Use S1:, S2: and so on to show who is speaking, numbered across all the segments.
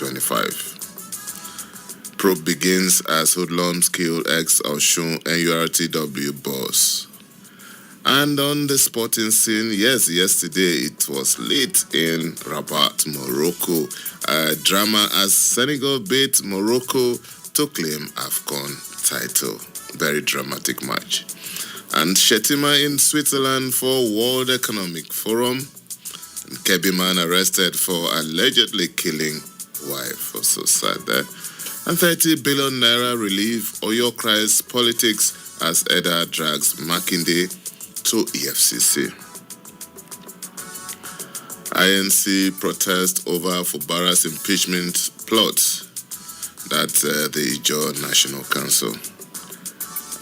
S1: 2025. Probe begins as hoodlums kill ex-Osun NURTW boss. And on the sporting scene, yesterday it was late in Rabat, Morocco. A drama as Senegal beat Morocco to claim AFCON title. Very dramatic match. And Shetima in Switzerland for World Economic Forum. And Kebbi man arrested for allegedly killing wife. Also sad there. And 30 billion naira relief Oyo cries politics as Eda drags Makinde to EFCC. INC protest over Fubara's impeachment plot. That's the Ijaw National Council.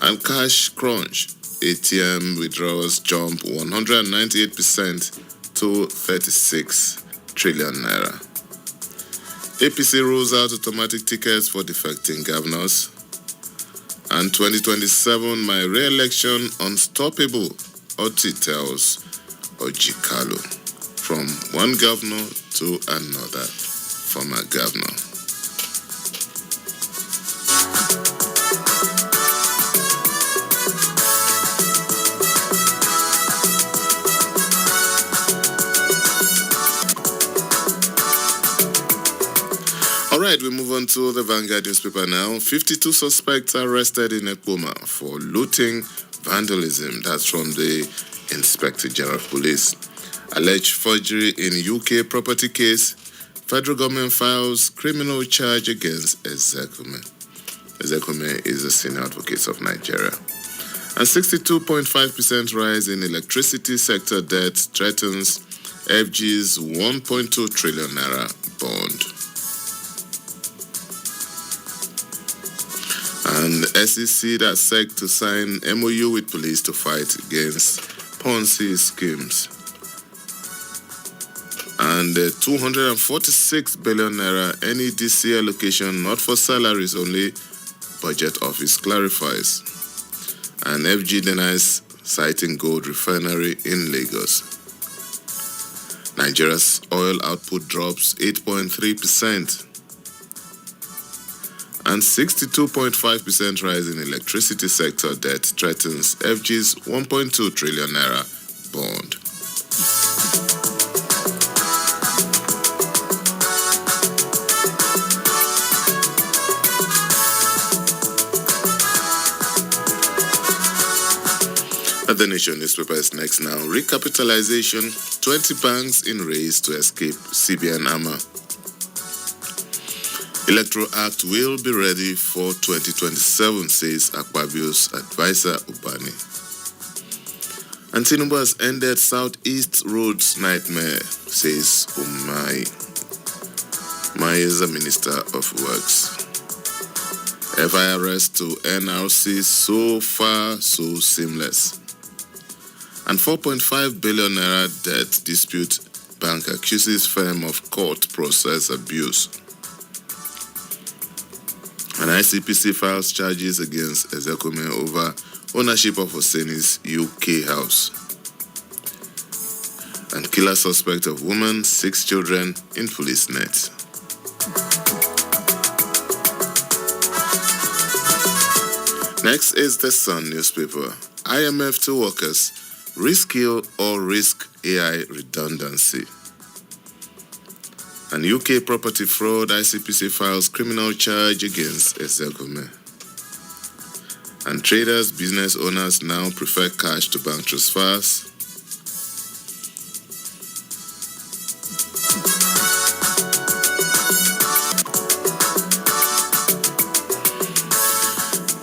S1: And cash crunch. ATM withdrawals jump 198% to 36 trillion naira. APC rules out automatic tickets for defecting governors. And 2027, my re-election unstoppable, Oti tells Ojikalu. From one governor to another former governor. All right, we move on to the Vanguard newspaper now. 52 suspects arrested in Ekpoma for looting, vandalism. That's from the Inspector General of Police. Alleged forgery in UK property case. Federal government files criminal charge against Ezekume. Ezekume is a senior advocate of Nigeria. And 62.5% rise in electricity sector debt threatens FG's 1.2 trillion naira bond. And SEC that's set to sign MOU with police to fight against Ponzi schemes. And 246 billion naira NEDC allocation not for salaries only, budget office clarifies. And FG denies siting gold refinery in Lagos. Nigeria's oil output drops 8.3%. And 62.5% rise in electricity sector debt threatens FG's 1.2 trillion naira bond. The Nation newspaper is next now. Recapitalization, 20 banks in race to escape CBN Ama. Electoral Act will be ready for 2027, says Akpabio's advisor Ubani. And Tinubu has ended Southeast Road's nightmare, says Umai. Umai is the Minister of Works. FIRS to NRC, so far so seamless. And 4.5 billion naira debt dispute, bank accuses firm of court process abuse. And ICPC files charges against Ezekume over ownership of Hosseini's UK house. And killer suspect of woman, 6 children in police net. Next is the Sun newspaper. IMF to workers, reskill or risk AI redundancy. And UK property fraud, ICPC files criminal charge against Ezekume. And traders, business owners now prefer cash to bank transfers.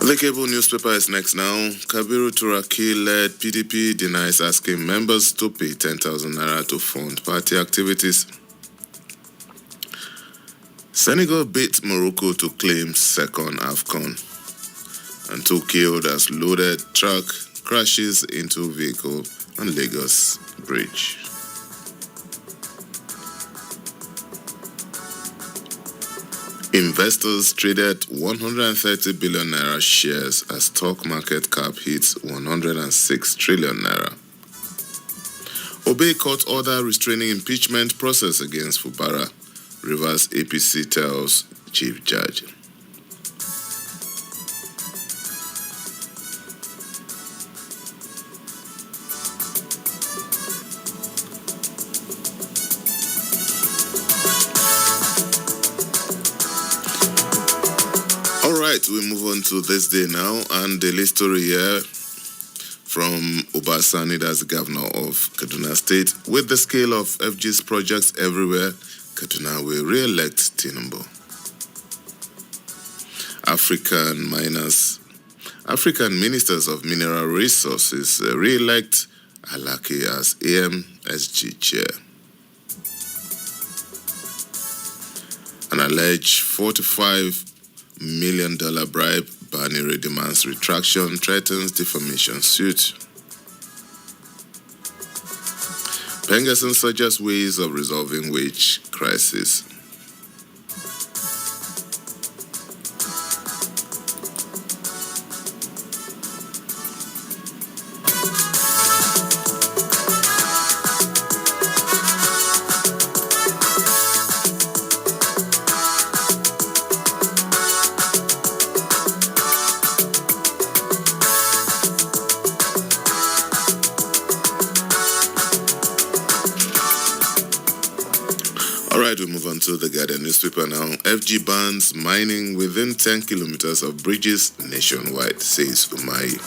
S1: The Cable newspaper is next now. Kabiru Turaki-led PDP denies asking members to pay 10,000 naira to fund party activities. Senegal beat Morocco to claim second AFCON. And 2 killed as loaded truck crashes into vehicle on Lagos Bridge. Investors traded 130 billion naira shares as stock market cap hits 106 trillion naira. Obey court order restraining impeachment process against Fubara. Rivers APC tells Chief Judge. All right, we move on to this day now, and the list story here from Obasani, that's the governor of Kaduna State. With the scale of FG's projects everywhere, Kaduna will re-elect Tinubu. African ministers of mineral resources re-elect Alake as AMSG chair. An alleged $45 million bribe, Banire demands retraction, threatens defamation suit. Pengerson suggests ways of resolving wage crisis. All right, we move on to the Guardian newspaper now. FG bans mining within 10 kilometers of bridges nationwide, says Umahi.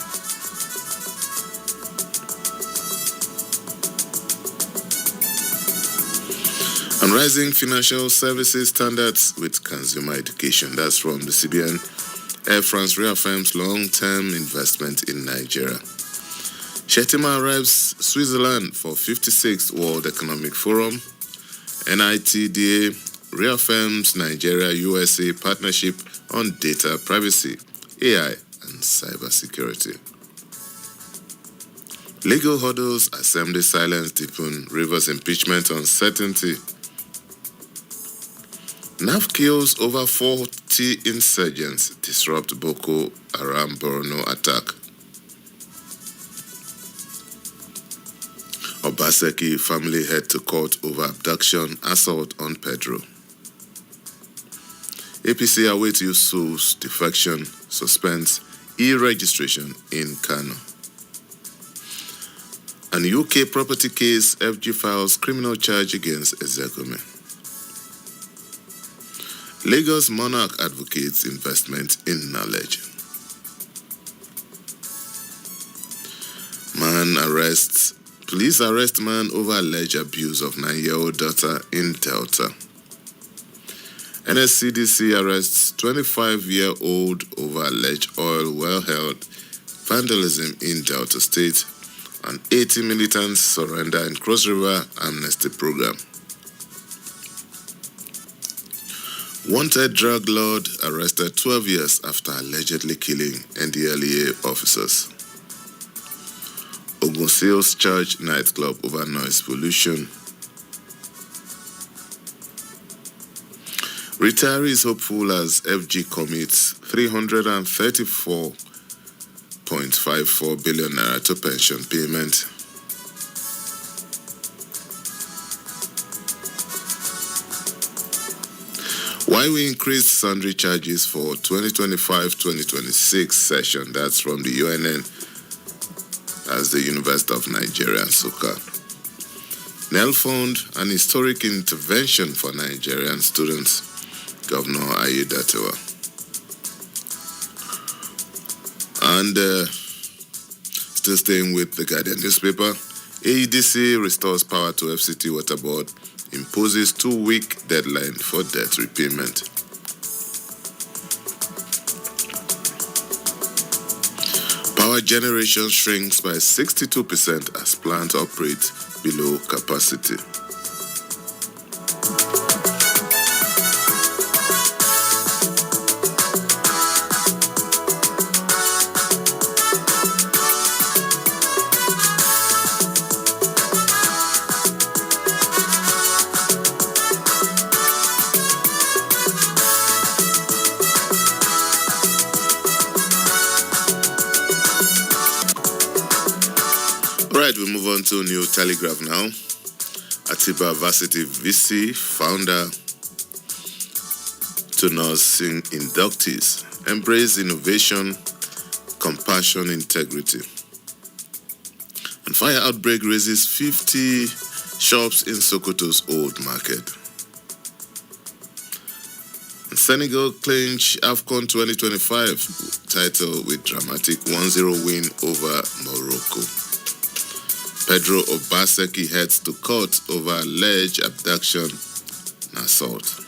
S1: And rising financial services standards with consumer education. That's from the CBN. Air France reaffirms long-term investment in Nigeria. Shettima arrives Switzerland for 56th World Economic Forum. NITDA reaffirms Nigeria-USA partnership on data privacy, AI, and cybersecurity. Legal hurdles, Assembly silence deepen Rivers impeachment uncertainty. NAF kills over 40 insurgents, disrupt Boko Haram Borno attack. Obaseki family head to court over abduction, assault on Pedro. APC awaits Yusuf's defection, suspends e-registration in Kano. An UK property case, FG files criminal charge against Ezekome. Lagos monarch advocates investment in knowledge. Police arrest man over alleged abuse of 9-year-old daughter in Delta. NSCDC arrests 25-year-old over alleged oil well held vandalism in Delta State, and 80 militants surrender in Cross River Amnesty Program. Wanted drug lord arrested 12 years after allegedly killing NDLEA officers. Ogun Sales charge nightclub over noise pollution. Retirees hopeful as FG commits 334.54 billion naira to pension payment. Why we increased sundry charges for 2025-2026 session? That's from the UNN, as the University of Nigeria, Nsukka. NEL Fund, an historic intervention for Nigerian students, Governor Aiyedatiwa. And still staying with the Guardian newspaper, AEDC restores power to FCT Water Board, imposes 2-week deadline for debt repayment. Power generation shrinks by 62% as plant operates below capacity. Right, we move on to New Telegraph now. Atiba Varsity VC founder to nursing inductees. Embrace innovation, compassion, integrity. And fire outbreak raises 50 shops in Sokoto's old market. And Senegal clinch AFCON 2025 title with dramatic 1-0 win over Morocco. Pedro Obaseki heads to court over alleged abduction and assault.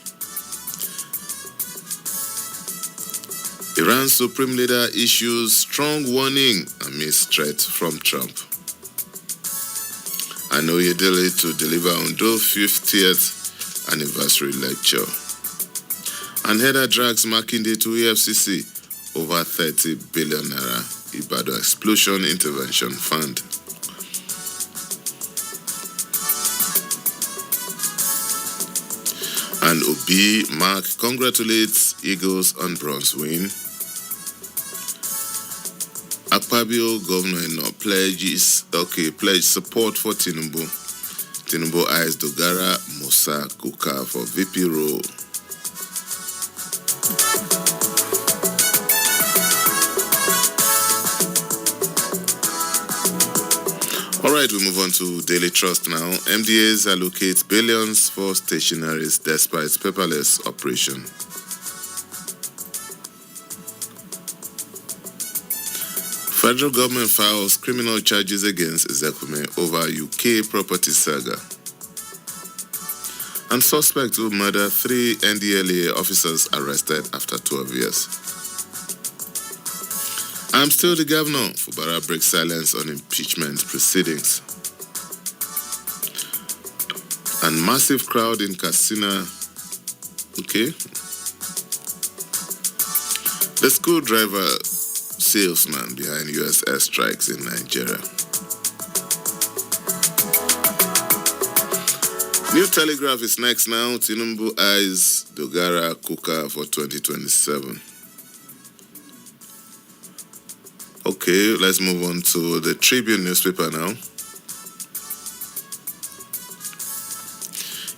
S1: Iran's supreme leader issues strong warning amidst threat from Trump. Anoyedele to deliver Ondo 50th anniversary lecture. And header drags Makinde to EFCC over 30 billion naira Ibadan Explosion Intervention Fund. And Obi Mark congratulates Eagles on bronze win. Akpabio governor pledge support for Tinubu. Tinubu eyes Dogara Musa Kuka for VP role. Alright, we move on to Daily Trust now. MDAs allocate billions for stationaries despite paperless operation. Federal government files criminal charges against Ezekume over UK property saga. And suspect who murdered 3 NDLEA officers arrested after 12 years. I'm still the governor. Fubara breaks silence on impeachment proceedings. And massive crowd in Katsina. Okay. The school driver salesman behind US airstrikes in Nigeria. New Telegraph is next now. Tinubu eyes Dogara Kuka for 2027. Okay, let's move on to the Tribune newspaper now.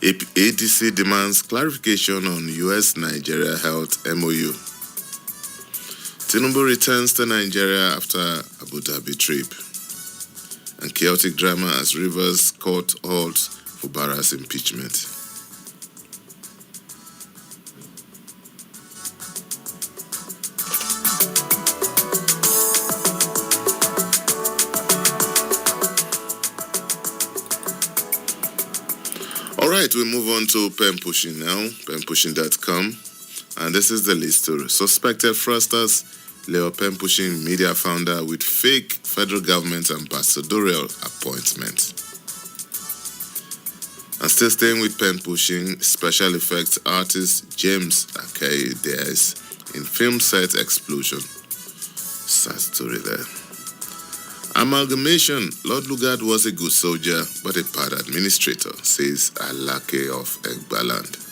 S1: ADC demands clarification on US-Nigeria health MOU. Tinubu returns to Nigeria after Abu Dhabi trip. And chaotic drama as Rivers court holds Fubara's impeachment. Alright, we move on to pen pushing now, penpushing.com. And this is the lead story. Suspected fraudsters Leo Penpushing, media founder with fake federal government ambassadorial appointment. And still staying with Penpushing, special effects artist James Akai dies in film set explosion. Sad story there. Amalgamation. Lord Lugard was a good soldier, but a bad administrator, says Alake of Egbaland.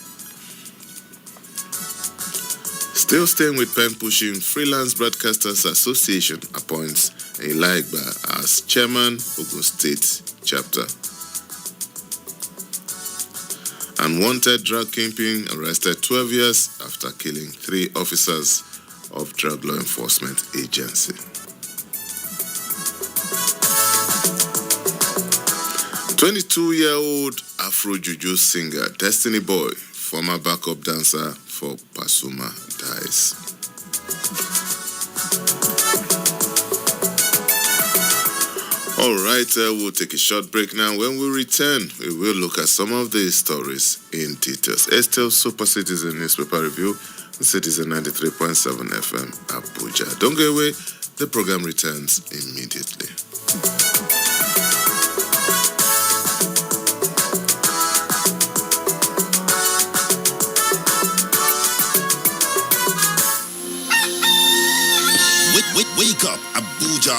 S1: Still staying with pen pushing, Freelance Broadcasters Association appoints Ilaigba as chairman, Ogun State chapter. Unwanted drug kingpin arrested 12 years after killing 3 officers of Drug Law Enforcement Agency. 22-year-old Afro Juju singer Destiny Boy, former backup dancer for Pasuma, dies. All right, we'll take a short break now. When we return, we will look at some of these stories in details. Still Super Citizen Newspaper Review, Citizen 93.7 FM, Abuja. Don't go away. The program returns immediately.
S2: Wake up, Abuja.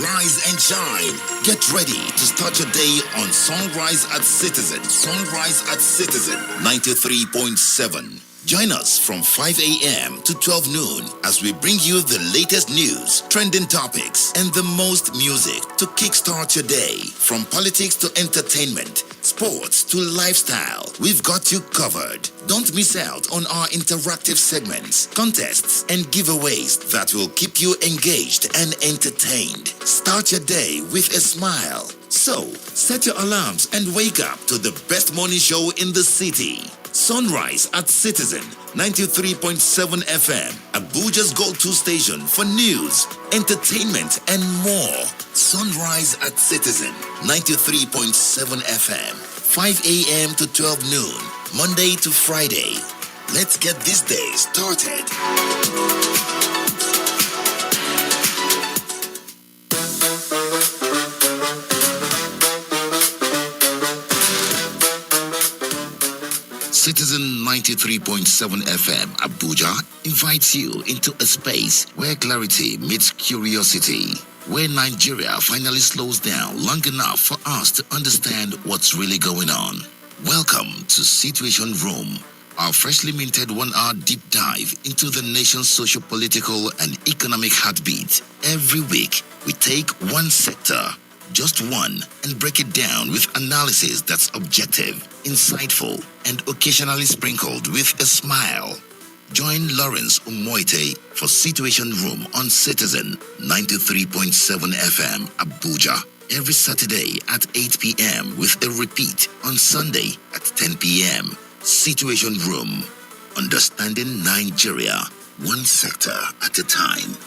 S2: Rise and shine. Get ready to start your day on Sunrise at Citizen. Sunrise at Citizen 93.7. Join us from 5 a.m. to 12 noon as we bring you the latest news, trending topics, and the most music to kickstart your day. From politics to entertainment, sports to lifestyle, we've got you covered. Don't miss out on our interactive segments, contests, and giveaways that will keep you engaged and entertained. Start your day with a smile. So, set your alarms and wake up to the best morning show in the city. Sunrise at Citizen 93.7 FM, Abuja's go-to station for news, entertainment, and more. Sunrise at Citizen 93.7 FM, 5 a.m. to 12 noon, Monday to Friday. Let's get this day started. Citizen 93.7 FM Abuja invites you into a space where clarity meets curiosity, where Nigeria finally slows down long enough for us to understand what's really going on. Welcome to Situation Room, our freshly minted 1-hour deep dive into the nation's socio-political and economic heartbeat. Every week, we take one sector, just one, and break it down with analysis that's objective, insightful, and occasionally sprinkled with a smile. Join Lawrence Umoite for Situation Room on Citizen 93.7 FM Abuja every Saturday at 8 p.m. with a repeat on Sunday at 10 p.m. Situation Room, understanding Nigeria, one sector at a time.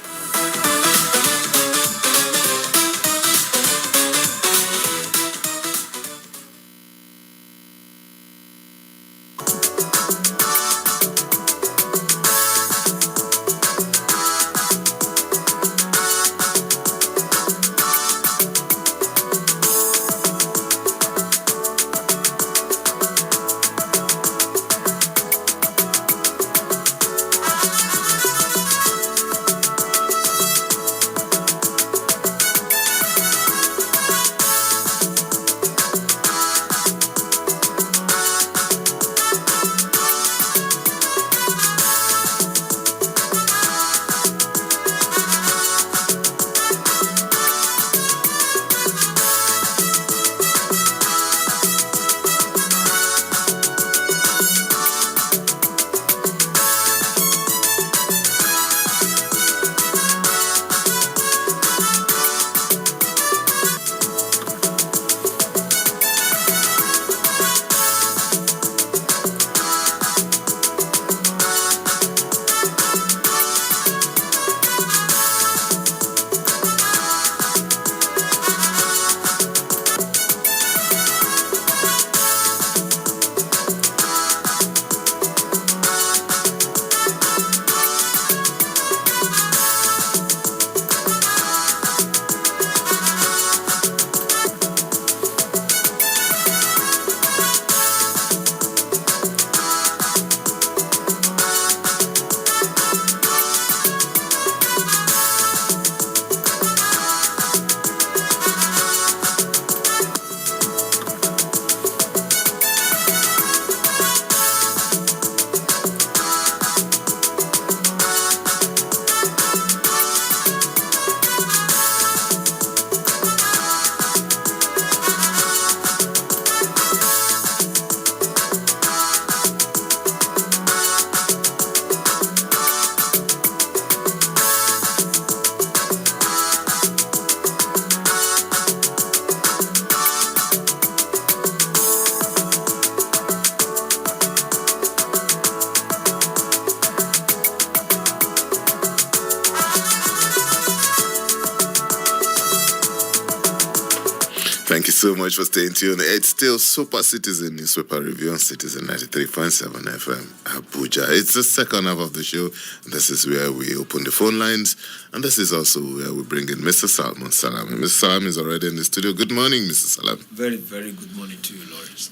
S1: Thank you so much for staying tuned. It's still Super Citizen Newspaper Review on Citizen 93.7 FM Abuja. It's the second half of the show. This is where we open the phone lines, and this is also where we bring in Mr. Salman Salami. Mr. Salami is already in the studio. Good morning, Mr. Salami.
S3: Very, very good morning to you, Lawrence.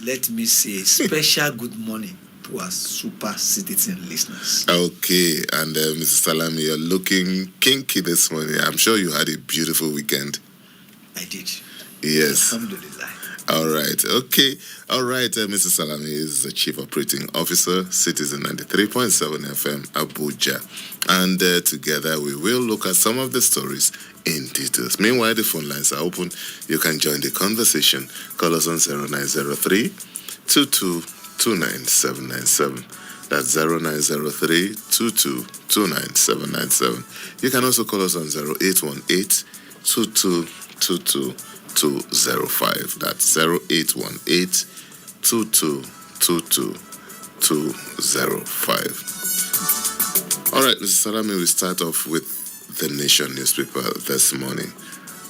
S1: Let
S3: me say special good morning to our Super Citizen listeners.
S1: Okay, and Mr. Salami, you're looking kinky this morning. I'm sure you had a beautiful weekend.
S3: I did.
S1: Yes.
S3: Alhamdulillah.
S1: All right. Okay. All right. Mr. Salami is the Chief Operating Officer, Citizen 93.7 FM, Abuja. And together we will look at some of the stories in details. Meanwhile, the phone lines are open. You can join the conversation. Call us on 0903 2229797. That's 0903 2229797. You can also call us on 0818 2222205. That's 0818 2222205. All right, Mr. Salami, we start off with the Nation newspaper this morning.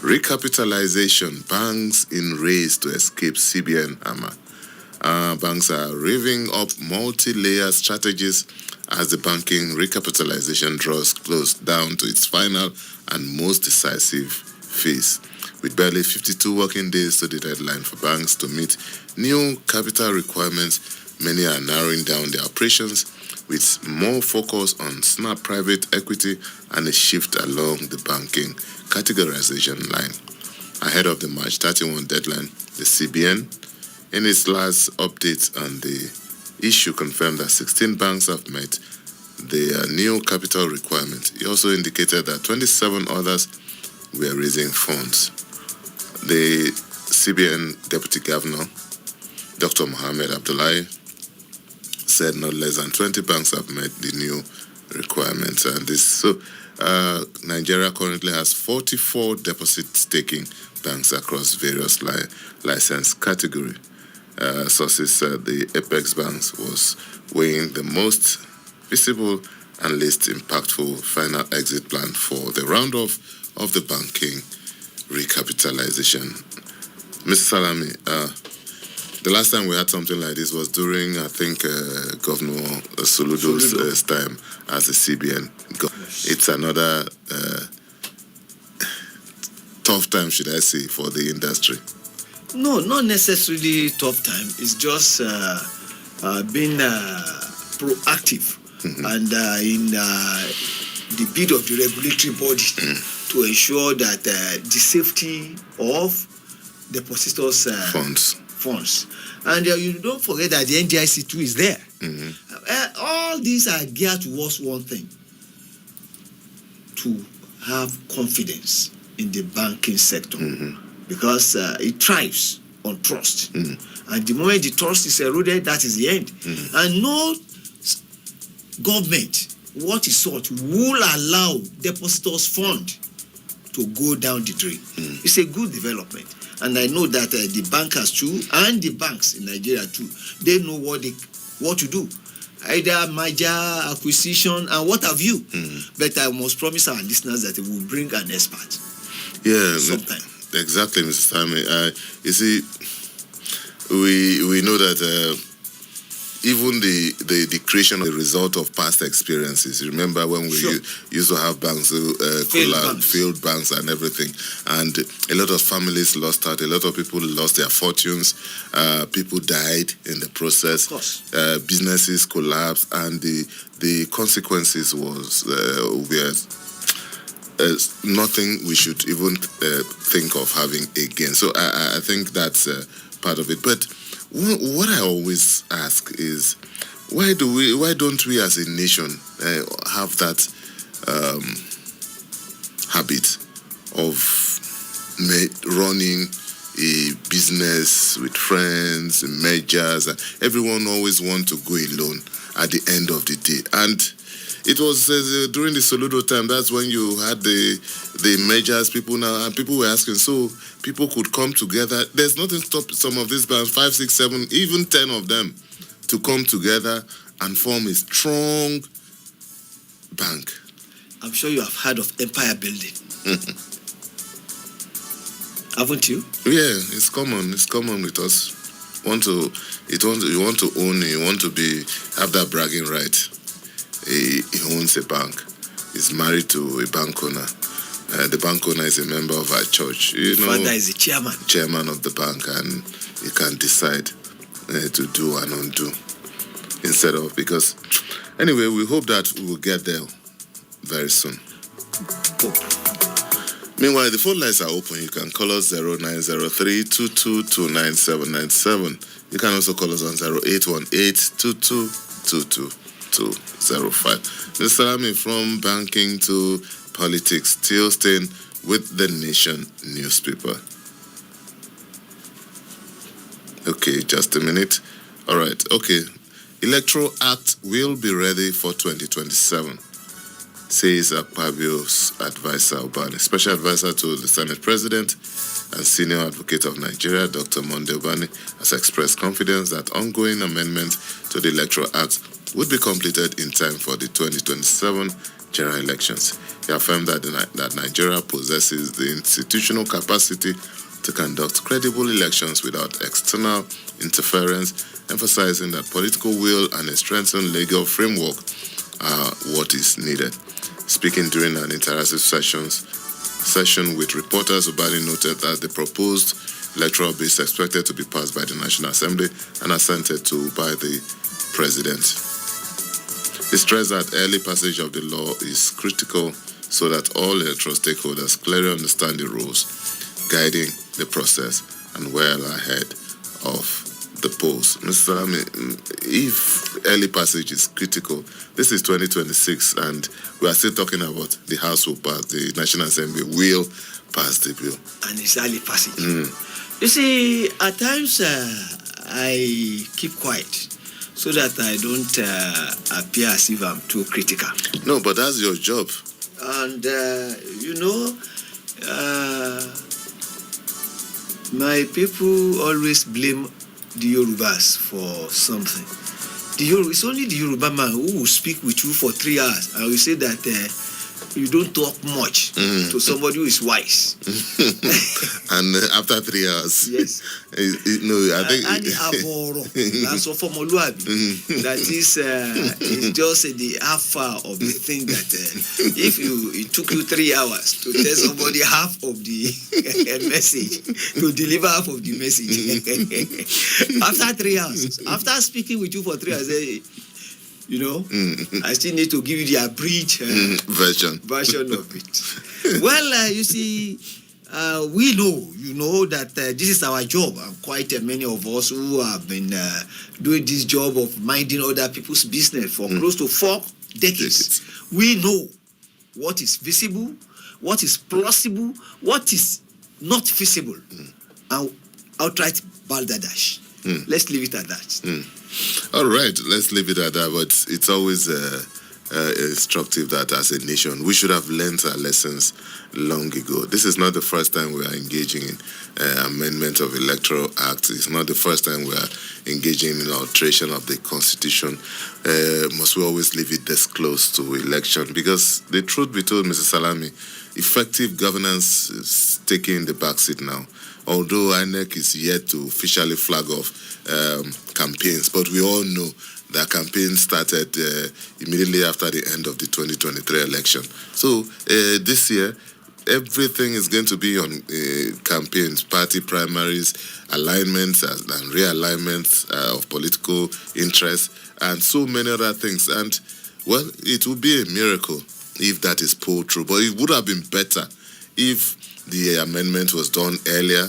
S1: Recapitalization, banks in race to escape CBN hammer. Banks are revving up multi-layer strategies as the banking recapitalization draws close down to its final and most decisive phase. With barely 52 working days to the deadline for banks to meet new capital requirements, many are narrowing down their operations with more focus on snap private equity and a shift along the banking categorization line. Ahead of the March 31 deadline, the CBN, in its last update on the issue, confirmed that 16 banks have met their new capital requirement. He also indicated that 27 others were raising funds. The CBN Deputy Governor, Dr. Mohamed Abdullahi, said not less than 20 banks have met the new requirements. And Nigeria currently has 44 deposit-taking banks across various license categories. Sources said the Apex Banks was weighing the most visible and least impactful final exit plan for the round-off of the banking recapitalization. Mr. Salami, the last time we had something like this was during, I think, Governor Soludo's time as the CBN. It's another tough time, should I say, for the industry.
S3: No, not necessarily tough time. It's just being proactive and in the bid of the regulatory body to ensure that the safety of depositors' funds. And you don't forget that the NDIC too is there. All these are geared towards one thing: to have confidence in the banking sector. Because it thrives on trust. And the moment the trust is eroded, that is the end. And no government, what is sought, will allow depositors' fund to go down the drain. It's a good development. And I know that the bankers too, and the banks in Nigeria too, they know what to do. Either merger, acquisition, and what have you. But I must promise our listeners that we will bring an expert.
S1: Yeah,
S3: sometime.
S1: Exactly, Mr. Sami. You see, we know that even the creation of the result of past experiences. Remember when we used to have banks, failed banks and everything, and a lot of families lost out. A lot of people lost their fortunes. People died in the process.
S3: Of course.
S1: Businesses collapsed, and the consequences was nothing we should even think of having again. So I think that's part of it. But what I always ask is, why don't we as a nation have that habit of running a business with friends, mergers? Everyone always wants to go alone at the end of the day. And it was during the Soludo time. That's when you had the mergers. People were asking, so people could come together. There's nothing to stop some of these banks, 5, 6, 7, even 10 of them, to come together and form a strong bank.
S3: I'm sure you have heard of empire building. Haven't you?
S1: Yeah, it's common. It's common with us. You want to own it. You want to have that bragging right. He owns a bank. He's married to a bank owner. The bank owner is a member of our church.
S3: Father is the chairman.
S1: Chairman of the bank, and he can decide to do and undo instead of, because anyway, we hope that we will get there very soon.
S3: Hope.
S1: Meanwhile, the phone lines are open. You can call us 0903 2229797. You can also call us on 0818 205. Mr. Salami, from banking to politics, still staying with the Nation newspaper. Okay, just a minute. All right, okay. Electoral Act will be ready for 2027, says Akpabio's advisor Obani. Special advisor to the Senate President and Senior Advocate of Nigeria, Dr. Monday Obani, has expressed confidence that ongoing amendments to the Electoral Act would be completed in time for the 2027 general elections. He affirmed that Nigeria possesses the institutional capacity to conduct credible elections without external interference, emphasizing that political will and a strengthened legal framework are what is needed. Speaking during an interactive session with reporters, Obani noted that the proposed electoral bill is expected to be passed by the National Assembly and assented to by the President. He stressed that early passage of the law is critical so that all electoral stakeholders clearly understand the rules guiding the process and well ahead of the polls. Mr. Salami, if early passage is critical, this is 2026 and we are still talking about the House will pass, the National Assembly will pass the bill.
S3: And it's early passage. You see, at times I keep quiet so that I don't appear as if I'm too critical.
S1: No, but that's your job.
S3: And, my people always blame the Yorubas for something. It's only the Yoruba man who will speak with you for 3 hours and will say that you don't talk much to somebody who is wise.
S1: And after 3 hours,
S3: yes,
S1: I think
S3: that's a formulabi. That is just the alpha of the thing that if it took you 3 hours to tell somebody half of the message, to deliver half of the message. After 3 hours, after speaking with you for 3 hours, I still need to give you the abridged
S1: version
S3: of it. Well, you see, we know that this is our job, and quite many of us who have been doing this job of minding other people's business for close to 4 decades. We know what is visible, what is plausible, what is not feasible, and outright balderdash. Let's leave it at that.
S1: All right, let's leave it at that. But it's always instructive that as a nation, we should have learned our lessons long ago. This is not the first time we are engaging in amendment of Electoral Act. It's not the first time we are engaging in alteration of the Constitution. Must we always leave it this close to election? Because the truth be told, Mr. Salami, effective governance is taking the backseat now. Although INEC is yet to officially flag off campaigns, but we all know that campaign started immediately after the end of the 2023 election. So this year, everything is going to be on campaigns, party primaries, alignments and realignments of political interests, and so many other things. And, well, it would be a miracle if that is pulled through. But it would have been better if the amendment was done earlier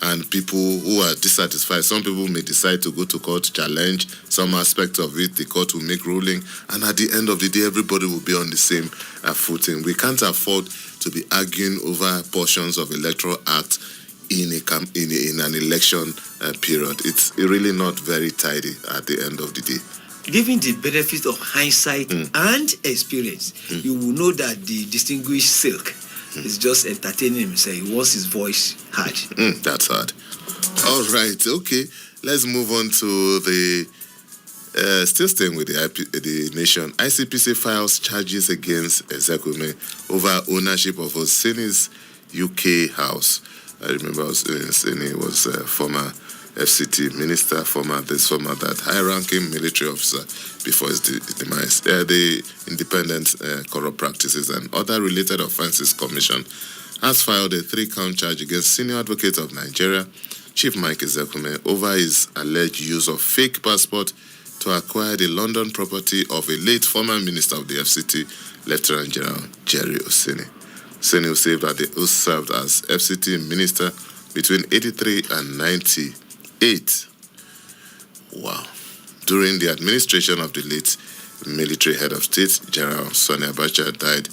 S1: and people who are dissatisfied, some people may decide to go to court, challenge some aspect of it, the court will make ruling, and at the end of the day, everybody will be on the same footing. We can't afford to be arguing over portions of Electoral Act in an election period. It's really not very tidy at the end of the day.
S3: Given the benefit of hindsight and experience, you will know that the distinguished Silk is just entertaining himself. He wants his voice heard.
S1: That's hard. All right, okay. Let's move on to the still staying with the nation. ICPC files charges against Ezekume over ownership of Oseni's UK house. I remember Oseni was a former FCT minister, former that, high-ranking military officer before his demise. The Independent Corrupt Practices and Other Related Offences Commission has filed a 3-count charge against Senior Advocate of Nigeria, Chief Mike Ezekume, over his alleged use of fake passport to acquire the London property of a late former minister of the FCT, Lieutenant General Jerry Oseni. Oseni served as FCT minister between 83 and 98. Wow. During the administration of the late military head of state, General Sani Abacha, died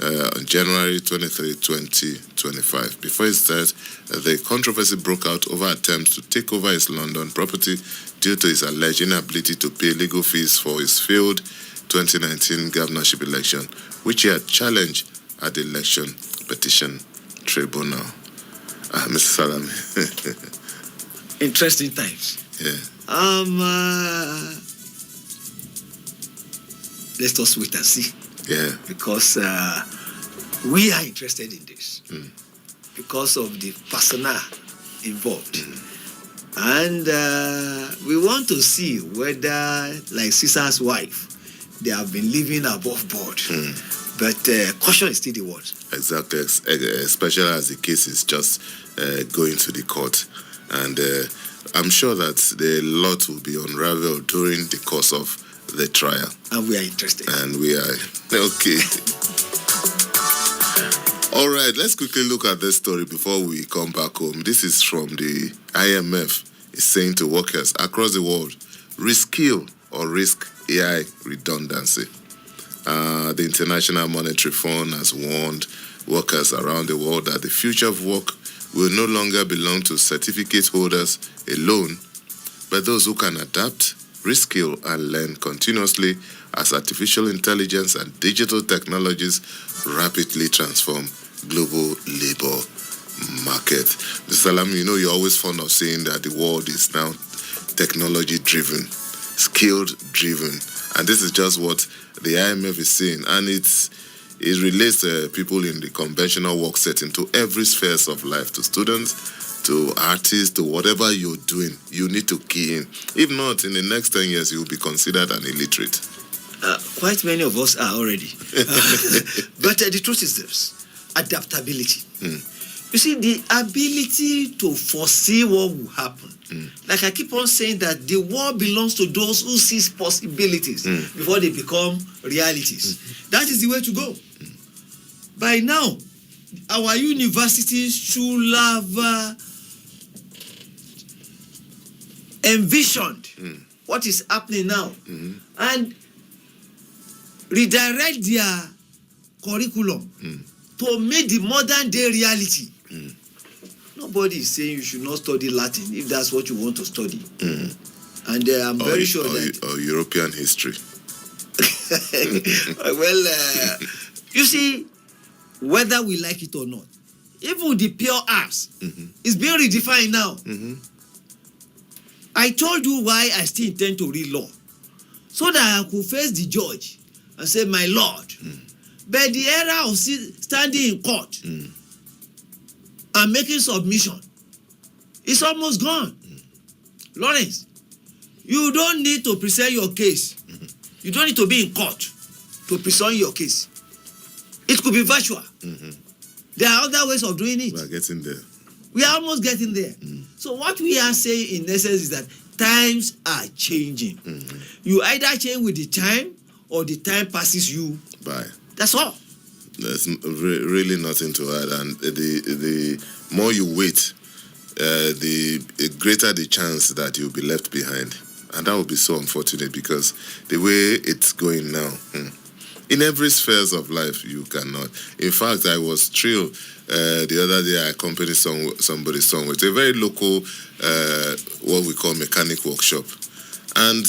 S1: on January 23, 2025. Before his death, the controversy broke out over attempts to take over his London property due to his alleged inability to pay legal fees for his failed 2019 governorship election, which he had challenged at the Election Petition Tribunal. Mr. Salami.
S3: Interesting times.
S1: Yeah.
S3: Let us wait and see.
S1: Yeah.
S3: Because we are interested in this. Because of the personnel involved. And we want to see whether, like Caesar's wife, they have been living above board. But caution is still the word.
S1: Exactly, especially as the case is just going to the court. And I'm sure that a lot will be unraveled during the course of the trial.
S3: And we are interested.
S1: And we are, okay. All right, let's quickly look at this story before we come back home. This is from the IMF. It's saying to workers across the world, reskill or risk AI redundancy. The International Monetary Fund has warned workers around the world that the future of work will no longer belong to certificate holders alone, but those who can adapt, reskill, and learn continuously as artificial intelligence and digital technologies rapidly transform global labor market. Mr. Salam, you know you're always fond of saying that the world is now technology-driven, skilled-driven, and this is just what the IMF is saying, and it relates people in the conventional work setting to every spheres of life, to students, to artists, to whatever you're doing. You need to key in. If not, in the next 10 years, you'll be considered an illiterate.
S3: Quite many of us are already. But the truth is this, adaptability. You see, the ability to foresee what will happen. Like I keep on saying that the world belongs to those who sees possibilities before they become realities. That is the way to go. By now, our universities should have envisioned what is happening now and redirect their curriculum to meet the modern day reality. Nobody is saying you should not study Latin if that's what you want to study. And I'm very sure that...
S1: Or European history.
S3: Well, you see, whether we like it or not, even the pure arts is being redefined now. I told you why I still intend to read law. So that I could face the judge and say, my Lord, but the era of standing in court and making submission is almost gone. Lawrence, you don't need to present your case. You don't need to be in court to present your case. It could be virtual. There are other ways of doing it.
S1: We are getting there.
S3: We are almost getting there. So what we are saying in essence is that times are changing. You either change with the time or the time passes you
S1: by.
S3: That's all.
S1: There's really nothing to add, and the more you wait, the greater the chance that you'll be left behind, and that would be so unfortunate because the way it's going now, in every spheres of life, you cannot. In fact, I was thrilled the other day. I accompanied somebody's son with a very local, what we call mechanic workshop, and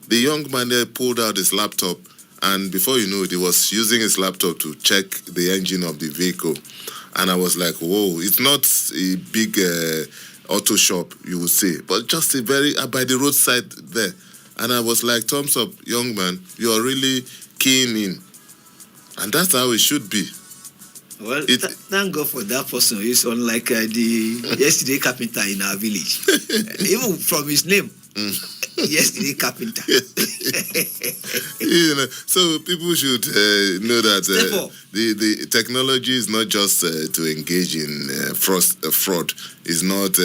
S1: the young man there pulled out his laptop. And before you know it, he was using his laptop to check the engine of the vehicle. And I was like, whoa, it's not a big auto shop, you would say, but just a very, by the roadside there. And I was like, thumbs up, young man, you are really keen in. And that's how it should be.
S3: Well, thank God for that person. He's unlike the yesterday carpenter in our village. Even from his name. Yesterday carpenter.
S1: You know, so people should know that the technology is not just to engage in fraud. It's not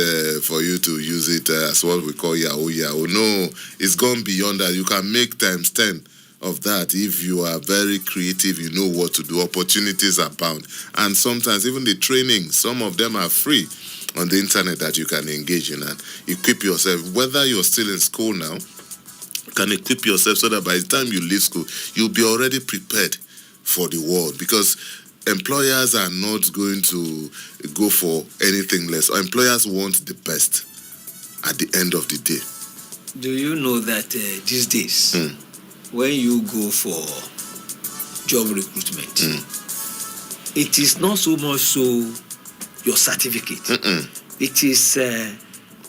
S1: for you to use it as what we call Yahoo. No, it's gone beyond that. You can make times 10 of that if you are very creative. You know what to do. Opportunities abound, and sometimes even the training, some of them are free on the internet that you can engage in and equip yourself. Whether you're still in school now, you can equip yourself so that by the time you leave school, you'll be already prepared for the world, because employers are not going to go for anything less. Employers want the best at the end of the day.
S3: Do you know that these days, when you go for job recruitment, it is not so much so your certificate. It is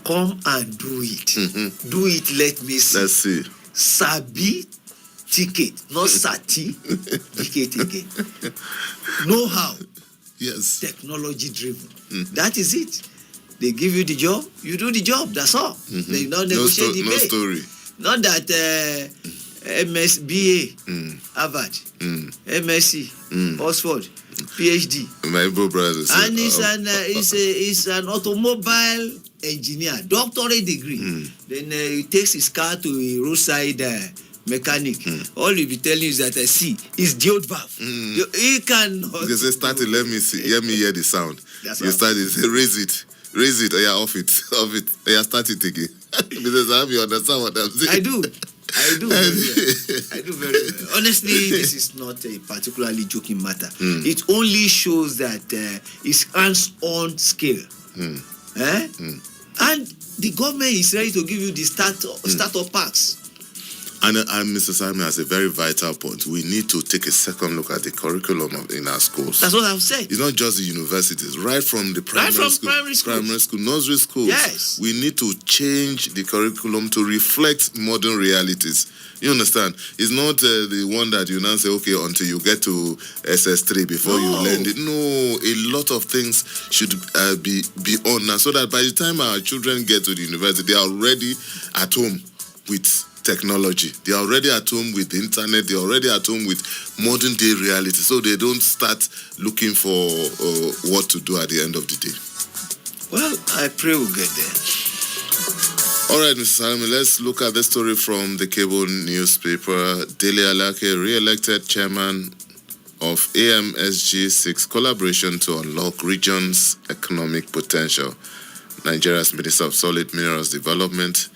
S3: come and do it. Do it, let me see.
S1: Let's see.
S3: Sabi ticket, not sati ticket again. Know how.
S1: Yes.
S3: Technology driven. That is it. They give you the job, you do the job, that's all. They don't negotiate the pay.
S1: No story.
S3: Not that MSBA, Harvard, MSc, Oxford, PhD.
S1: My brother said,
S3: And it's an automobile engineer, doctorate degree. Then he takes his car to a roadside mechanic. All he'll be telling you is that see, it's diode valve. He cannot.
S1: They say, start it, let me see, let me hear the sound.
S3: That's
S1: You start it, say, raise it, or yeah, off it, or yeah, start it again. Because I have you understand what I'm saying.
S3: I do very well. I do very well. Honestly, this is not a particularly joking matter. It only shows that it's hands-on skill. And the government is ready to give you the startup packs.
S1: And Mr. Simon has a very vital point. We need to take a second look at the curriculum in our schools.
S3: That's what I've said.
S1: It's not just the universities, right from the primary school, nursery schools.
S3: Yes.
S1: We need to change the curriculum to reflect modern realities. You understand? It's not the one that you now say, okay, until you get to SS3 before you learn it. No, a lot of things should be on now, so that by the time our children get to the university, they are already at home with technology. They are already at home with the internet. They are already at home with modern day reality. So they don't start looking for what to do at the end of the day.
S3: Well, I pray we'll get there.
S1: All right, Mr. Salami, let's look at the story from the cable newspaper. Dele Alake, re-elected chairman of AMSG6 collaboration to unlock region's economic potential. Nigeria's Minister of Solid Minerals Development,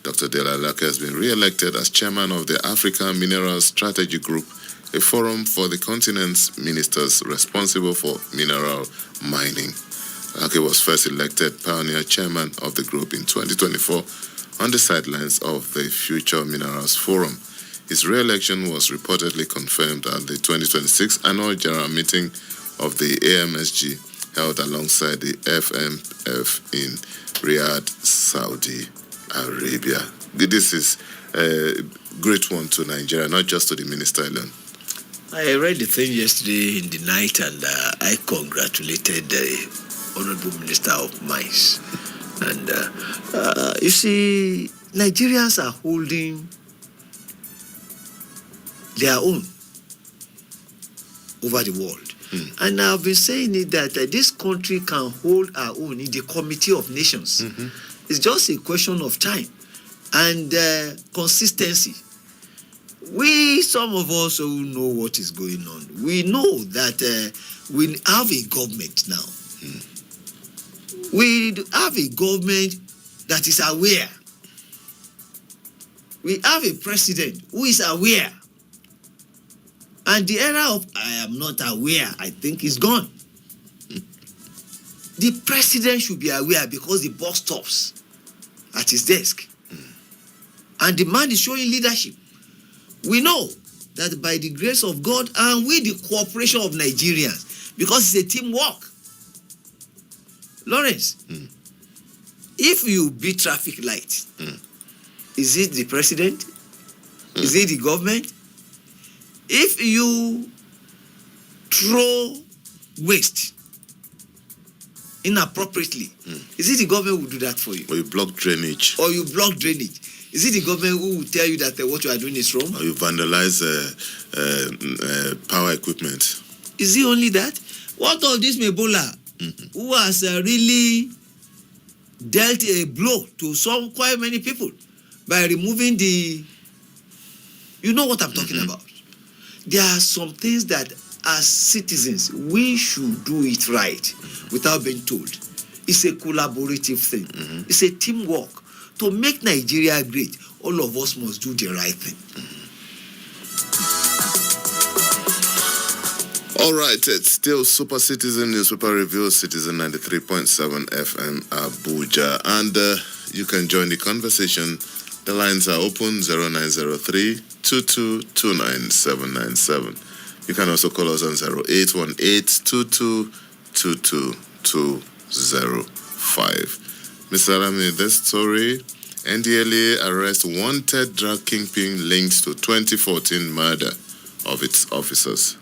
S1: Dr. Dele Alake, has been re-elected as chairman of the African Minerals Strategy Group, a forum for the continent's ministers responsible for mineral mining. Alake was first elected pioneer chairman of the group in 2024 on the sidelines of the Future Minerals Forum. His re-election was reportedly confirmed at the 2026 annual general meeting of the AMSG held alongside the FMF in Riyadh, Saudi Arabia. This is a great one to Nigeria, not just to the minister alone.
S3: I read the thing yesterday in the night, and I congratulated the Honorable Minister of Mines. And you see, Nigerians are holding their own over the world. And I've been saying it that this country can hold our own in the Committee of Nations. It's just a question of time and consistency. Some of us who know what is going on, we know that we have a government now. We have a government that is aware. We have a president who is aware. And the era of I am not aware, I think, is gone. The president should be aware because the boss stops at his desk. And the man is showing leadership. We know that by the grace of God and with the cooperation of Nigerians, because it's a teamwork. Lawrence, if you beat traffic light, is it the president? Is it the government? If you throw waste inappropriately, is it the government who will do that for you?
S1: Or you block drainage.
S3: Is it the government who will tell you that what you are doing is wrong?
S1: Or you vandalize power equipment.
S3: Is it only that? What of this Mebola, who has really dealt a blow to quite many people by removing the... You know what I'm talking about. There are some things that as citizens, we should do it right without being told. It's a collaborative thing. It's a teamwork. To make Nigeria great, all of us must do the right thing.
S1: All right, it's still Super Citizen Newspaper Review, Citizen 93.7 FM Abuja. And you can join the conversation. The lines are open 0903 2229 You can also call us on 0818 222205. Mr. Alami, this story, NDLA arrests wanted drug kingpin linked to 2014 murder of its officers.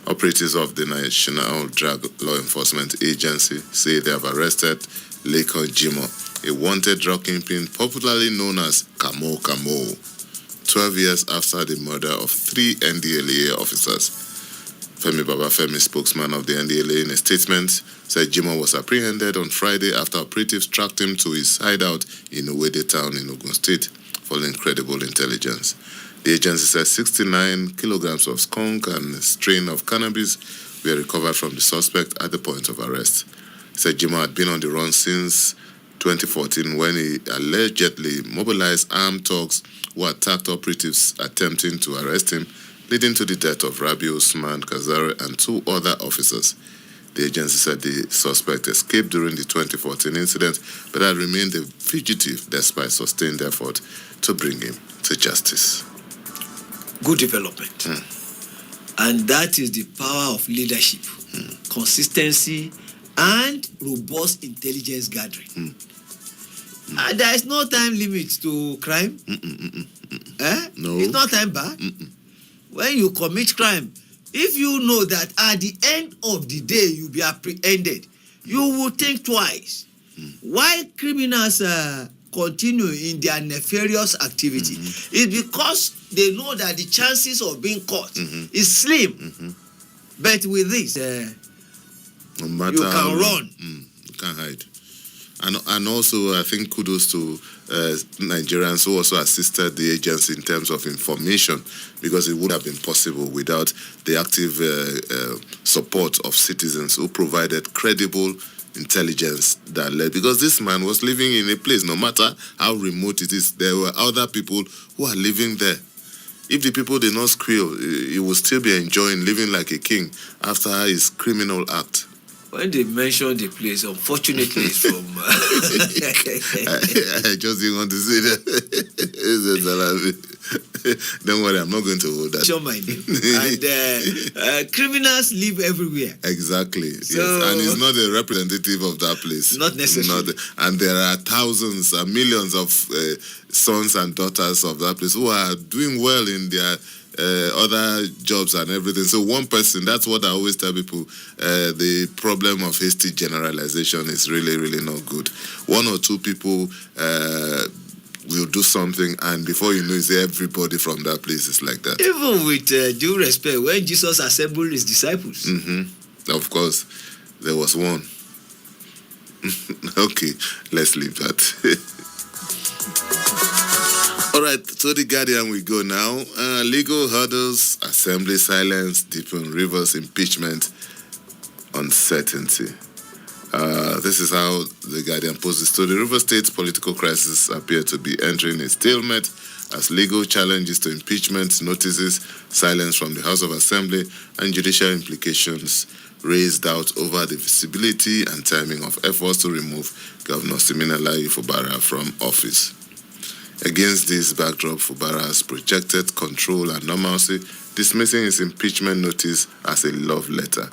S1: Operatives of the National Drug Law Enforcement Agency say they have arrested Lekon Jimo, a wanted drug kingpin popularly known as Kamo Kamo, 12 years after the murder of 3 NDLA officers. Femi Babafemi, spokesman of the NDLA, in a statement, said Jimo was apprehended on Friday after operatives tracked him to his hideout in Uwede town in Ogun State, following credible intelligence. The agency says 69 kilograms of skunk and a strain of cannabis were recovered from the suspect at the point of arrest. It said Jimo had been on the run since 2014 when he allegedly mobilized armed thugs who attacked operatives attempting to arrest him, leading to the death of Rabi Usman Kazare and 2 other officers. The agency said the suspect escaped during the 2014 incident but had remained a fugitive despite sustained effort to bring him to justice.
S3: Good development. And that is the power of leadership, consistency, and robust intelligence gathering. There is no time limit to crime.
S1: No.
S3: It's not time bar. When you commit crime, if you know that at the end of the day you'll be apprehended, you will think twice. Why criminals continue in their nefarious activity is because they know that the chances of being caught is slim. But with this,
S1: no matter
S3: you can run.
S1: You can't hide. And also, I think kudos to Nigerians who also assisted the agency in terms of information, because it would have been possible without the active support of citizens who provided credible intelligence that led, because this man was living in a place, no matter how remote it is, there were other people who are living there. If the people did not squeal, he would still be enjoying living like a king after his criminal act.
S3: When they mention the place, unfortunately, it's from.
S1: I just didn't want to say that. Don't worry, I'm not going to hold that.
S3: Show my name. And criminals live everywhere.
S1: Exactly.
S3: So,
S1: yes. And he's not a representative of that place.
S3: Not necessarily.
S1: And there are thousands and millions of sons and daughters of that place who are doing well in their other jobs and everything. So one person, that's what I always tell people, the problem of hasty generalization is really, really not good. 1 or 2 people will do something, and before you know it, everybody from that place is like that.
S3: Even with due respect, when Jesus assembled his disciples.
S1: Of course, there was one. Okay, let's leave that. All right, to the Guardian we go now. Legal hurdles, assembly silence, deepen Rivers impeachment uncertainty. This is how the Guardian poses to the River State's political crisis appear to be entering a stalemate as legal challenges to impeachment, notices, silence from the House of Assembly, and judicial implications raised doubt over the visibility and timing of efforts to remove Governor Siminalayi Fubara from office. Against this backdrop, Fubara has projected control and normalcy, dismissing his impeachment notice as a love letter.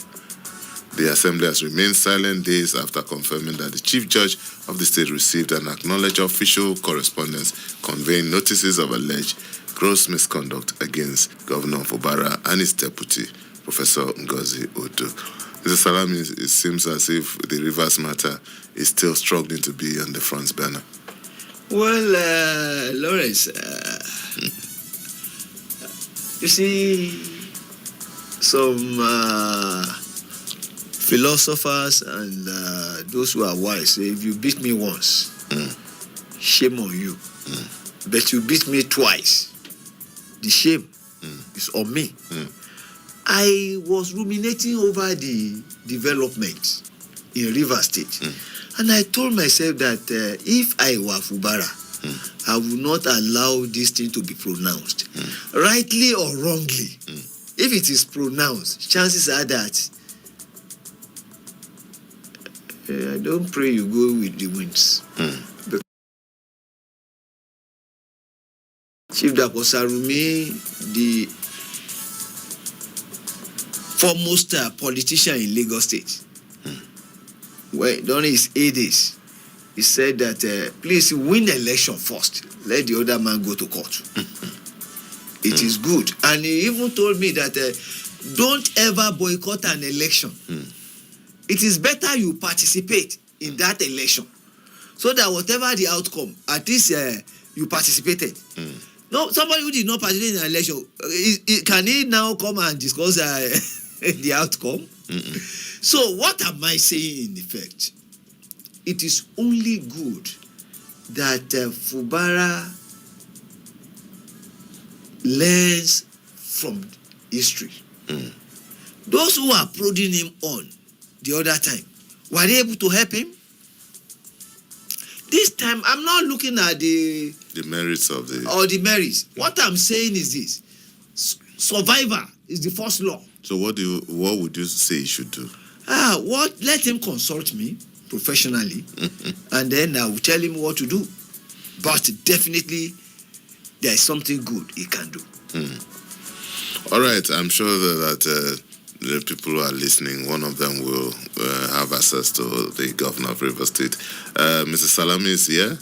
S1: The Assembly has remained silent days after confirming that the Chief Judge of the state received and acknowledged official correspondence conveying notices of alleged gross misconduct against Governor Fubara and his deputy, Professor Ngozi Odo. Mr. Salami, it seems as if the Rivers matter is still struggling to be on the front burner.
S3: Well, Lawrence, you see, some philosophers and those who are wise say, if you beat me once, shame on you. But you beat me twice, the shame is on me. I was ruminating over the development in Rivers State. And I told myself that if I were Fubara, I would not allow this thing to be pronounced. Rightly or wrongly, if it is pronounced, chances are that I don't pray you go with the winds. Chief Dapo Sarumi, the foremost politician in Lagos State, during his 80s, he said that please win the election first. Let the other man go to court. It is good. And he even told me that don't ever boycott an election. It is better you participate in that election so that whatever the outcome, at least you participated. No, somebody who did not participate in an election, can he now come and discuss the outcome? So what am I saying in effect? It is only good that Fubara learns from history. Those who are prodding him on the other time, were they able to help him? This time, I'm not looking at the
S1: merits of the...
S3: Or the merits. What I'm saying is this. Survivor is the first law.
S1: So what would you say he should do?
S3: Let him consult me professionally, and then I will tell him what to do. But definitely, there is something good he can do.
S1: All right, I'm sure that the people who are listening, one of them will have access to the governor of Rivers State. Mr. Salami is here.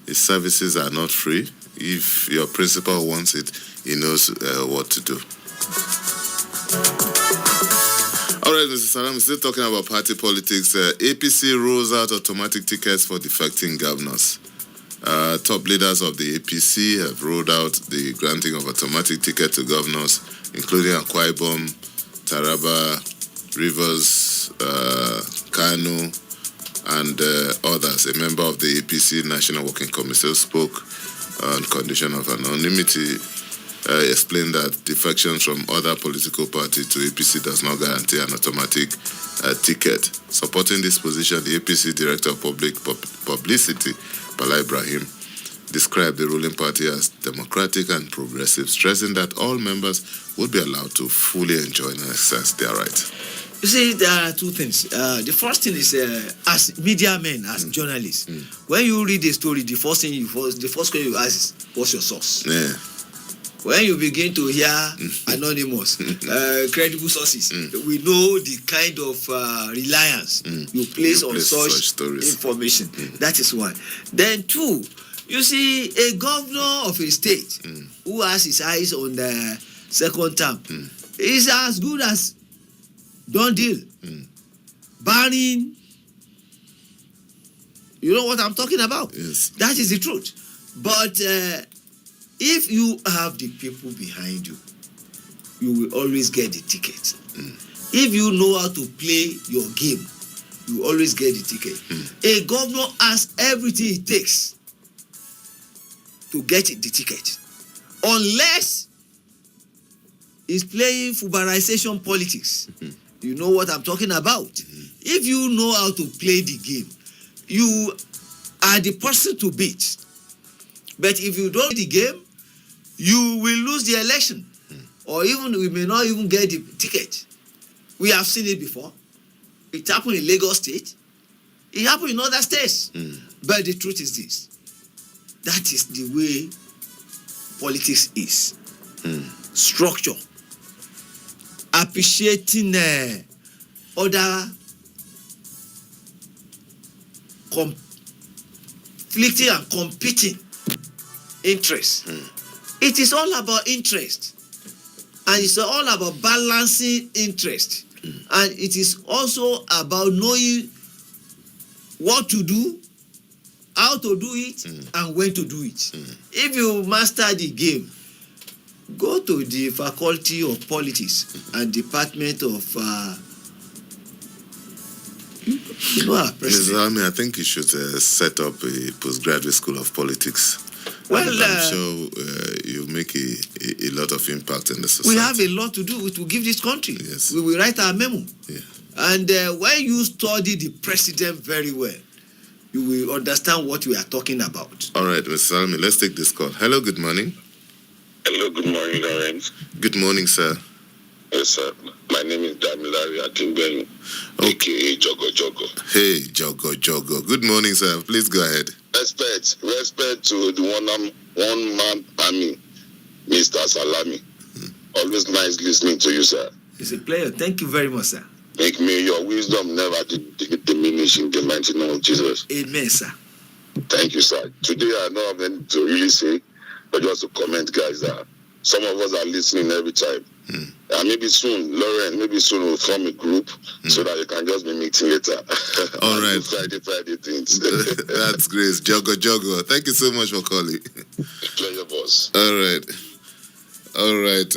S1: His services are not free. If your principal wants it, he knows what to do. All right, Mr. Salami, still talking about party politics. APC rolls out automatic tickets for defecting governors. Top leaders of the APC have rolled out the granting of automatic tickets to governors, including Akwa Ibom, Taraba, Rivers, Kano, and others. A member of the APC National Working Committee spoke on condition of anonymity, explained that defections from other political parties to APC does not guarantee an automatic ticket. Supporting this position, the APC Director of Public Publicity, Bala Ibrahim, described the ruling party as democratic and progressive, stressing that all members would be allowed to fully enjoy and exercise their rights.
S3: You see, there are two things. The first thing is, as media men, as journalists, when you read a story, the first question you ask is, what's your source?
S1: Yeah.
S3: When you begin to hear anonymous, credible sources, we know the kind of reliance you place on such information. That is one. Then two, you see, a governor of a state who has his eyes on the second term is as good as done deal. Barring, you know what I'm talking about?
S1: Yes.
S3: That is the truth. But if you have the people behind you, you will always get the ticket. If you know how to play your game, you always get the ticket. A governor has everything it takes to get the ticket, unless he's playing fubarization politics. You know what I'm talking about. If you know how to play the game, you are the person to beat. But if you don't play the game, you will lose the election, or even we may not even get the ticket. We have seen it before. It happened in Lagos State. It happened in other states. But the truth is this: that is the way politics is. Structure, appreciating other conflicting and competing interests. It is all about interest, and it's all about balancing interest, and it is also about knowing what to do, how to do it, and when to do it. If you master the game, go to the Faculty of Politics and Department of our president.
S1: I think you should set up a postgraduate school of politics.
S3: Well,
S1: I'm sure you make a lot of impact in the society.
S3: We have a lot to do to give this country.
S1: Yes.
S3: We will write our memo.
S1: Yeah.
S3: And when you study the president very well, you will understand what we are talking about.
S1: All right, Mr. Salami, let's take this call. Hello, good morning.
S4: Hello, good morning, Lawrence.
S1: Good morning, sir.
S4: Yes, sir. My name is Damilari Akingbenu, aka Jogo Jogo.
S1: Hey, Jogo Jogo. Good morning, sir. Please go ahead.
S4: Respect to the one man army, Mr. Salami. Always nice listening to you, sir.
S3: It's a pleasure. Thank you very much, sir.
S4: May your wisdom never diminish in the mighty name of Jesus.
S3: Amen, sir.
S4: Thank you, sir. Today I don't have anything to really say, but just to comment, guys, that some of us are listening every time. Maybe soon, Lauren, we'll form a group so that you can just be meeting later.
S1: All right.
S4: Friday things.
S1: That's great. Jogo Jogo. Thank you so much for calling.
S4: Pleasure, boss.
S1: All right.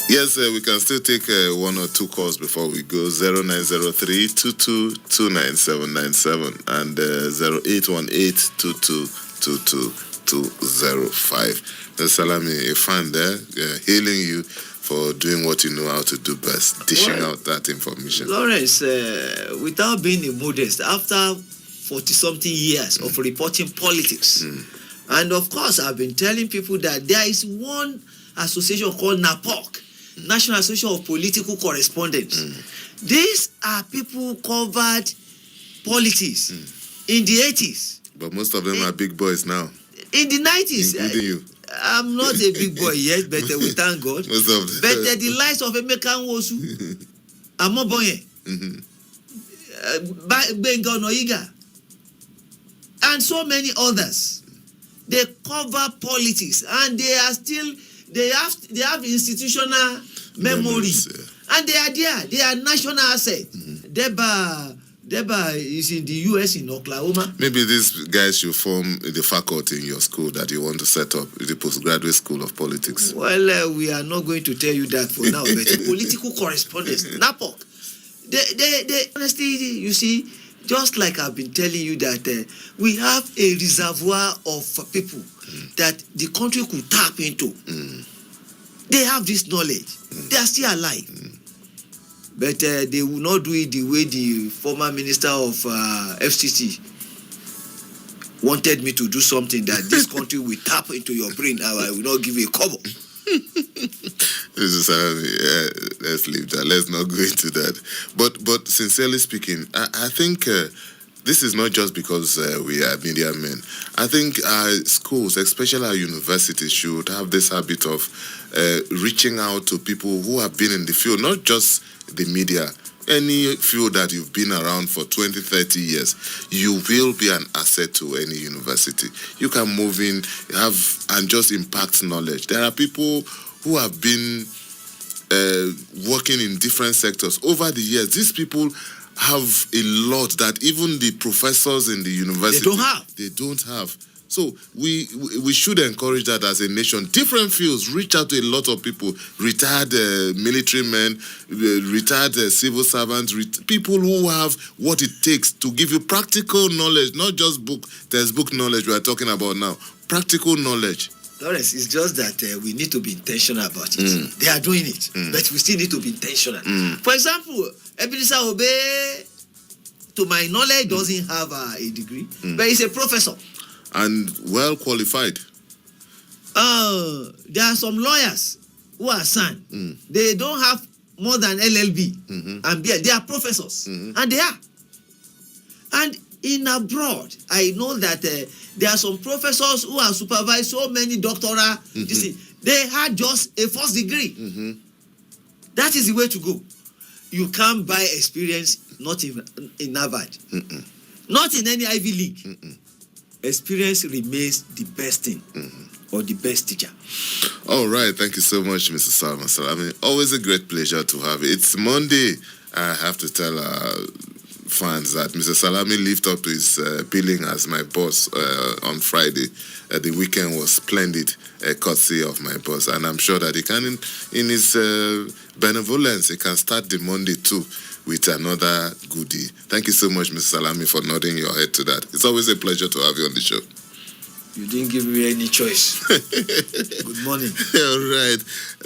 S1: Yes, we can still take one or two calls before we go. 0903-2229-797 and 0818-2222-205. Salami, a fan there, hailing you for doing what you know how to do best, dishing out that information.
S3: Lawrence, without being modest, after 40-something years of reporting politics, and of course, I've been telling people that there is one association called NAPOC, National Association of Political Correspondents. These are people who covered politics in the 80s.
S1: But most of them are big boys now.
S3: In the 90s.
S1: Including you.
S3: I'm not a big boy yet, but we thank God.
S1: Most of them.
S3: But the likes of Emeka Nwosu, Amoboye, Benga Onoyiga, and so many others, they cover politics, and they are still, they have institutional memory, and they are there. They are national asset. Deba is in the US in Oklahoma.
S1: Maybe these guys should form the faculty in your school that you want to set up, the postgraduate school of politics.
S3: Well, we are not going to tell you that for now, but political correspondence, NAPOC. They honestly, you see, just like I've been telling you that we have a reservoir of people that the country could tap into. They have this knowledge. They are still alive. But they will not do it the way the former minister of FCC wanted me to do, something that this country will tap into your brain. I will not give you a kobo.
S1: Let's leave that. Let's not go into that. But sincerely speaking, I think this is not just because we are media men. I think our schools, especially our universities, should have this habit of reaching out to people who have been in the field, not just the media. Any field that you've been around for 20, 30 years, you will be an asset to any university. You can move in, and just impact knowledge. There are people who have been working in different sectors over the years. These people have a lot that even the professors in the university they don't have. So we should encourage that as a nation. Different fields, reach out to a lot of people, retired military men, retired civil servants, people who have what it takes to give you practical knowledge, not just textbook knowledge we are talking about now, practical knowledge.
S3: Lawrence, it's just that we need to be intentional about it. They are doing it, but we still need to be intentional. For example, Ebenezer Obey, to my knowledge, doesn't have a degree, but he's a professor.
S1: And well qualified.
S3: There are some lawyers who are signed. They don't have more than LLB and they are professors, and they are. And in abroad, I know that there are some professors who have supervised so many doctoral. You see, they had just a first degree. That is the way to go. You can't buy experience not in Harvard, not in any Ivy League. Experience remains the best thing or the best teacher.
S1: All right. Thank you so much, Mr. Salman Salami. Always a great pleasure to have you. It's Monday. I have to tell fans that Mr. Salami lived up to his billing as my boss on Friday. The weekend was splendid, courtesy of my boss. And I'm sure that he can, in his benevolence, he can start the Monday too with another goodie. Thank you so much, Mr. Salami, for nodding your head to that. It's always a pleasure to have you on the show.
S3: You didn't give me any choice. Good morning.
S1: All right.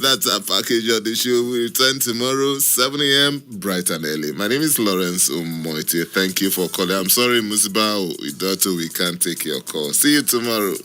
S1: That's our package on the show. We return tomorrow, 7 a.m., bright and early. My name is Lawrence Umoiti. Thank you for calling. I'm sorry, Musiba, Idoto, we can't take your call. See you tomorrow.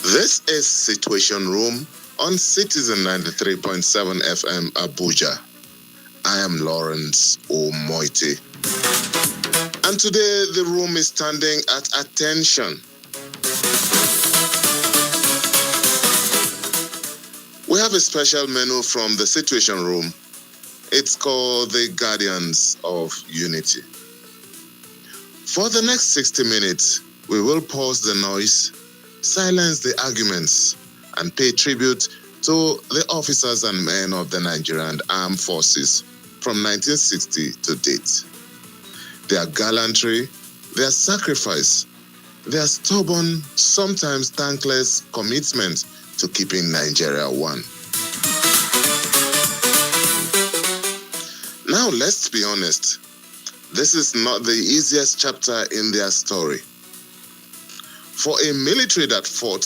S1: This is Situation Room on Citizen 93.7 FM Abuja. I am Lawrence Omoiti. And today the room is standing at attention. We have a special menu from the Situation Room. It's called the Guardians of Unity. For the next 60 minutes, we will pause the noise, silence the arguments, and pay tribute to the officers and men of the Nigerian Armed Forces from 1960 to date. Their gallantry, their sacrifice, their stubborn, sometimes thankless commitment to keeping Nigeria one. Now, let's be honest. This is not the easiest chapter in their story. For a military that fought